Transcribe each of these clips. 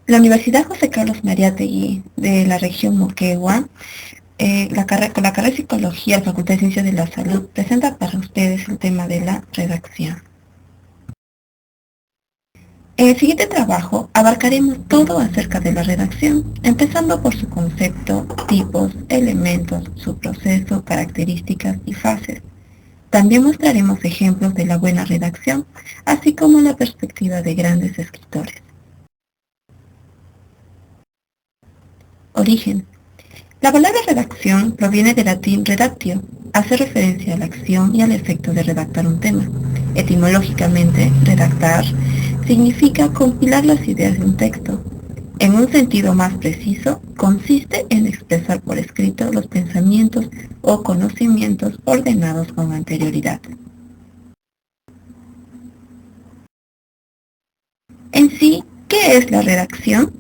La Universidad José Carlos Mariátegui de la región Moquegua, con la carrera de Psicología, la Facultad de Ciencias de la Salud, presenta para ustedes el tema de la redacción. En el siguiente trabajo abarcaremos todo acerca de la redacción, empezando por su concepto, tipos, elementos, su proceso, características y fases. También mostraremos ejemplos de la buena redacción, así como la perspectiva de grandes escritores. Origen. La palabra redacción proviene del latín redatio, hace referencia a la acción y al efecto de redactar un tema. Etimológicamente, redactar significa compilar las ideas de un texto. En un sentido más preciso, consiste en expresar por escrito los pensamientos o conocimientos ordenados con anterioridad. En sí, ¿qué es la redacción?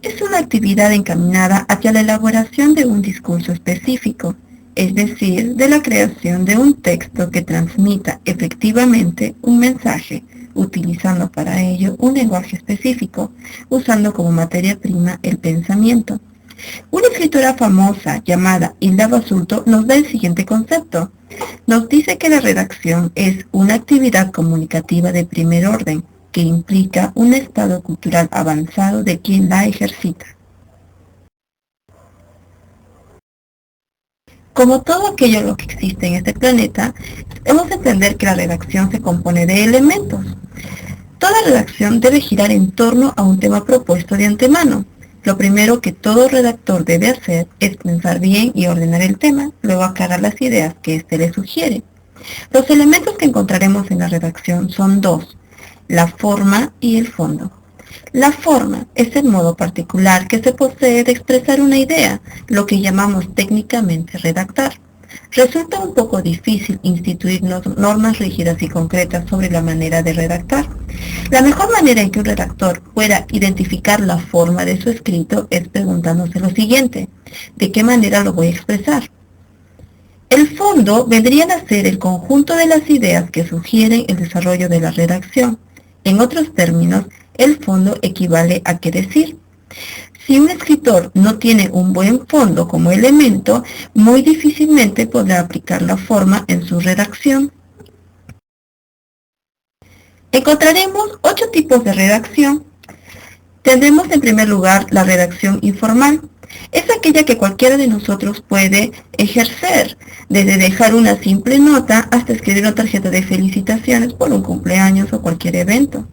Es una actividad encaminada hacia la elaboración de un discurso específico, es decir, de la creación de un texto que transmita efectivamente un mensaje, utilizando para ello un lenguaje específico, usando como materia prima el pensamiento. Una escritora famosa llamada Hilda Basulto nos da el siguiente concepto. Nos dice que la redacción es una actividad comunicativa de primer orden, que implica un estado cultural avanzado de quien la ejercita. Como todo aquello lo que existe en este planeta, debemos entender que la redacción se compone de elementos. Toda redacción debe girar en torno a un tema propuesto de antemano. Lo primero que todo redactor debe hacer es pensar bien y ordenar el tema, luego aclarar las ideas que éste le sugiere. Los elementos que encontraremos en la redacción son dos: la forma y el fondo. La forma es el modo particular que se posee de expresar una idea, lo que llamamos técnicamente redactar. Resulta un poco difícil instituir normas rígidas y concretas sobre la manera de redactar. La mejor manera en que un redactor pueda identificar la forma de su escrito es preguntándose lo siguiente: ¿de qué manera lo voy a expresar? El fondo vendrían a ser el conjunto de las ideas que sugieren el desarrollo de la redacción. En otros términos, el fondo equivale a qué decir. Si un escritor no tiene un buen fondo como elemento, muy difícilmente podrá aplicar la forma en su redacción. Encontraremos 8 tipos de redacción. Tendremos en primer lugar la redacción informal. Es aquella que cualquiera de nosotros puede ejercer, desde dejar una simple nota hasta escribir una tarjeta de felicitaciones por un cumpleaños o cualquier evento.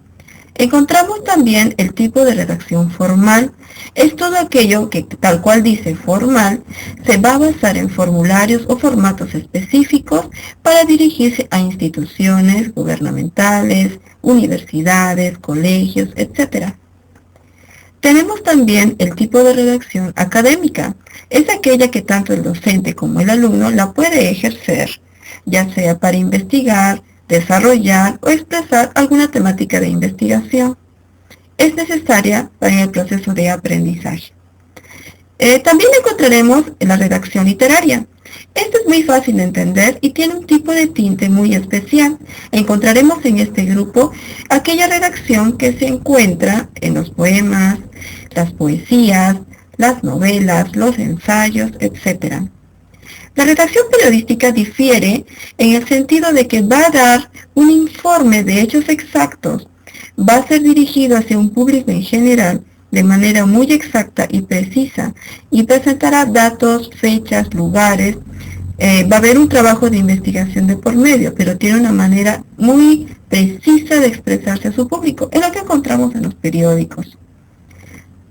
Encontramos también el tipo de redacción formal. Es todo aquello que, tal cual dice formal, se va a basar en formularios o formatos específicos para dirigirse a instituciones gubernamentales, universidades, colegios, etc. Tenemos también el tipo de redacción académica. Es aquella que tanto el docente como el alumno la puede ejercer, ya sea para investigar, desarrollar o expresar alguna temática de investigación. Es necesaria para el proceso de aprendizaje. También encontraremos la redacción literaria. Esta es muy fácil de entender y tiene un tipo de tinte muy especial. Encontraremos en este grupo aquella redacción que se encuentra en los poemas, las poesías, las novelas, los ensayos, etc. La redacción periodística difiere en el sentido de que va a dar un informe de hechos exactos, va a ser dirigido hacia un público en general de manera muy exacta y precisa y presentará datos, fechas, lugares. Va a haber un trabajo de investigación de por medio, pero tiene una manera muy precisa de expresarse a su público, es lo que encontramos en los periódicos.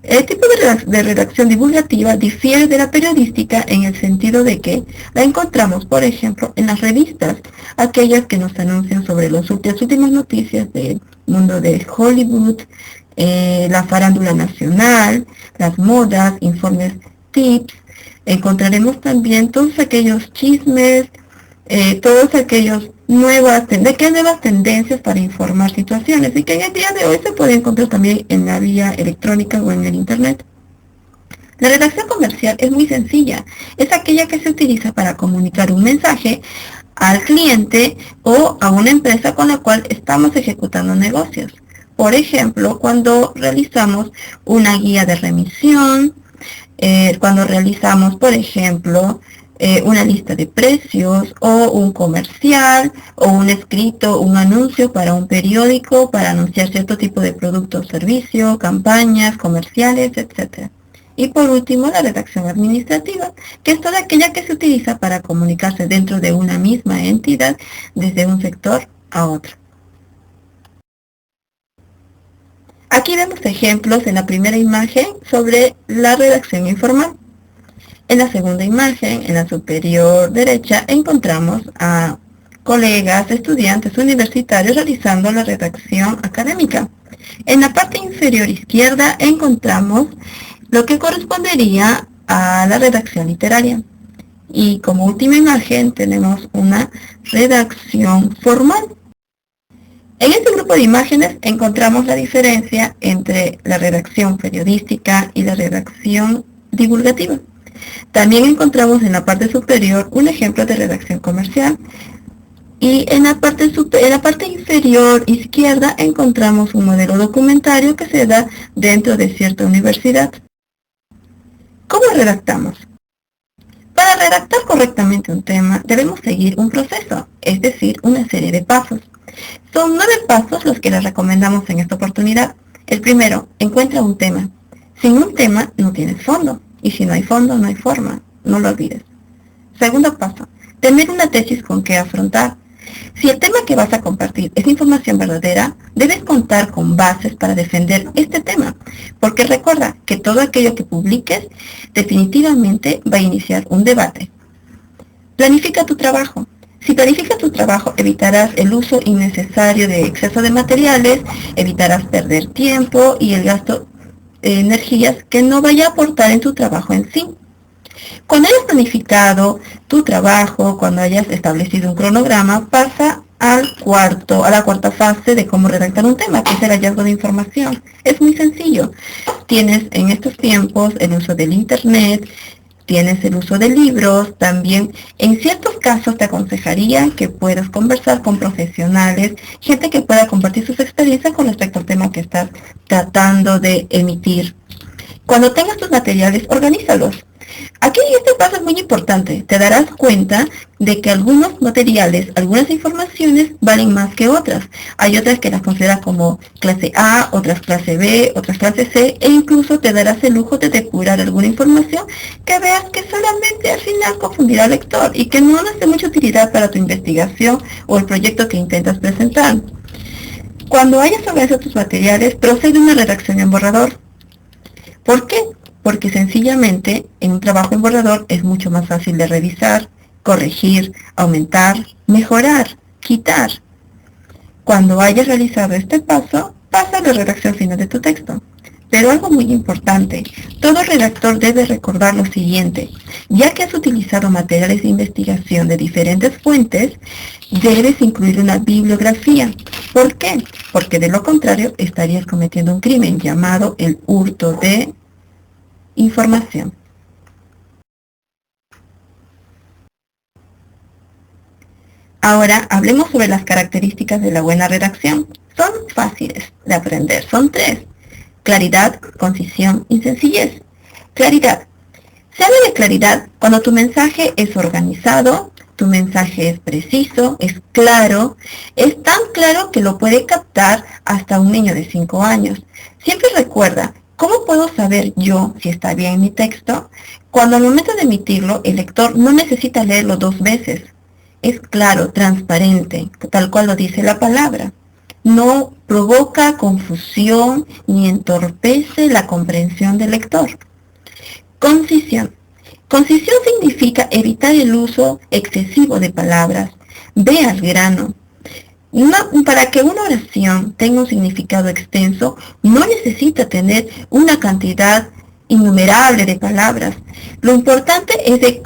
El tipo de redacción divulgativa difiere de la periodística en el sentido de que la encontramos, por ejemplo, en las revistas, aquellas que nos anuncian sobre las últimas noticias del mundo de Hollywood, la farándula nacional, las modas, informes, tips. Encontraremos también todos aquellos chismes, todos aquellos nuevas tendencias para informar situaciones y que en el día de hoy se puede encontrar también en la vía electrónica o en el internet. La redacción comercial es muy sencilla, es aquella que se utiliza para comunicar un mensaje al cliente o a una empresa con la cual estamos ejecutando negocios. Por ejemplo, cuando realizamos una guía de remisión, cuando realizamos, por ejemplo, una lista de precios o un comercial o un escrito, un anuncio para un periódico para anunciar cierto tipo de producto o servicio, campañas, comerciales, etc. Y por último, la redacción administrativa, que es toda aquella que se utiliza para comunicarse dentro de una misma entidad desde un sector a otro. Aquí vemos ejemplos en la primera imagen sobre la redacción informal. En la segunda imagen, en la superior derecha, encontramos a colegas, estudiantes universitarios realizando la redacción académica. En la parte inferior izquierda encontramos lo que correspondería a la redacción literaria. Y como última imagen tenemos una redacción formal. En este grupo de imágenes encontramos la diferencia entre la redacción periodística y la redacción divulgativa. También encontramos en la parte superior un ejemplo de redacción comercial. Y en la parte inferior izquierda encontramos un modelo documentario que se da dentro de cierta universidad. ¿Cómo redactamos? Para redactar correctamente un tema debemos seguir un proceso, es decir, una serie de pasos. Son 9 pasos los que les recomendamos en esta oportunidad. El primero, encuentra un tema. Sin un tema no tienes fondo, y si no hay fondo no hay forma, no lo olvides. Segundo paso, tener una tesis con que afrontar. Si el tema que vas a compartir es información verdadera, debes contar con bases para defender este tema, porque recuerda que todo aquello que publiques definitivamente va a iniciar un debate. Planifica tu trabajo. Si planificas tu trabajo, evitarás el uso innecesario de exceso de materiales, evitarás perder tiempo y el gasto de energías que no vaya a aportar en tu trabajo en sí. Cuando hayas planificado tu trabajo, cuando hayas establecido un cronograma, pasa a la cuarta fase de cómo redactar un tema, que es el hallazgo de información. Es muy sencillo. Tienes en estos tiempos el uso del internet, tienes el uso de libros, también en ciertos casos te aconsejaría que puedas conversar con profesionales, gente que pueda compartir sus experiencias con respecto al tema que estás tratando de emitir. Cuando tengas tus materiales, organízalos. Aquí este paso es muy importante. Te darás cuenta de que algunos materiales, algunas informaciones valen más que otras. Hay otras que las consideras como clase A, otras clase B, otras clase C, e incluso te darás el lujo de depurar alguna información que veas que solamente al final confundirá al lector y que no es de mucha utilidad para tu investigación o el proyecto que intentas presentar. Cuando hayas organizado tus materiales, procede a una redacción en borrador. ¿Por qué? Porque sencillamente en un trabajo en borrador es mucho más fácil de revisar, corregir, aumentar, mejorar, quitar. Cuando hayas realizado este paso, pasa a la redacción final de tu texto. Pero algo muy importante, todo redactor debe recordar lo siguiente: ya que has utilizado materiales de investigación de diferentes fuentes, debes incluir una bibliografía. ¿Por qué? Porque de lo contrario estarías cometiendo un crimen llamado el hurto de información. Ahora hablemos sobre las características de la buena redacción. Son fáciles de aprender, son 3. Claridad, concisión y sencillez. Claridad. Se habla de claridad cuando tu mensaje es organizado, tu mensaje es preciso, es claro, es tan claro que lo puede captar hasta un niño de 5 años. Siempre recuerda, ¿cómo puedo saber yo si está bien mi texto? Cuando al momento de emitirlo, el lector no necesita leerlo 2 veces. Es claro, transparente, tal cual lo dice la palabra. No provoca confusión ni entorpece la comprensión del lector. Concisión. Concisión significa evitar el uso excesivo de palabras. Ve al grano. Para que una oración tenga un significado extenso, no necesita tener una cantidad innumerable de palabras. Lo importante es de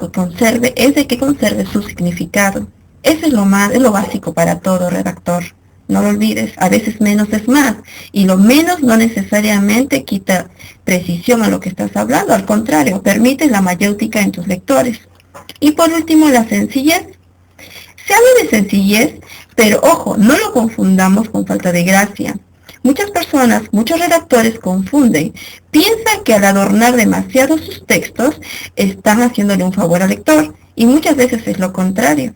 que conserve su significado. Eso es lo básico para todo redactor. No lo olvides, a veces menos es más, y lo menos no necesariamente quita precisión a lo que estás hablando, al contrario, permite la mayéutica en tus lectores. Y por último, la sencillez. Se habla de sencillez, pero ojo, no lo confundamos con falta de gracia. Muchas personas, muchos redactores confunden, piensan que al adornar demasiado sus textos están haciéndole un favor al lector y muchas veces es lo contrario.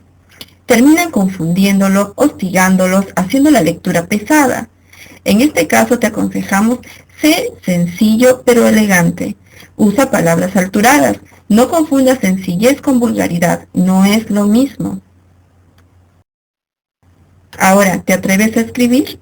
Terminan confundiéndolo, hostigándolos, haciendo la lectura pesada. En este caso te aconsejamos, sé sencillo pero elegante. Usa palabras alturadas. No confundas sencillez con vulgaridad. No es lo mismo. Ahora, ¿te atreves a escribir?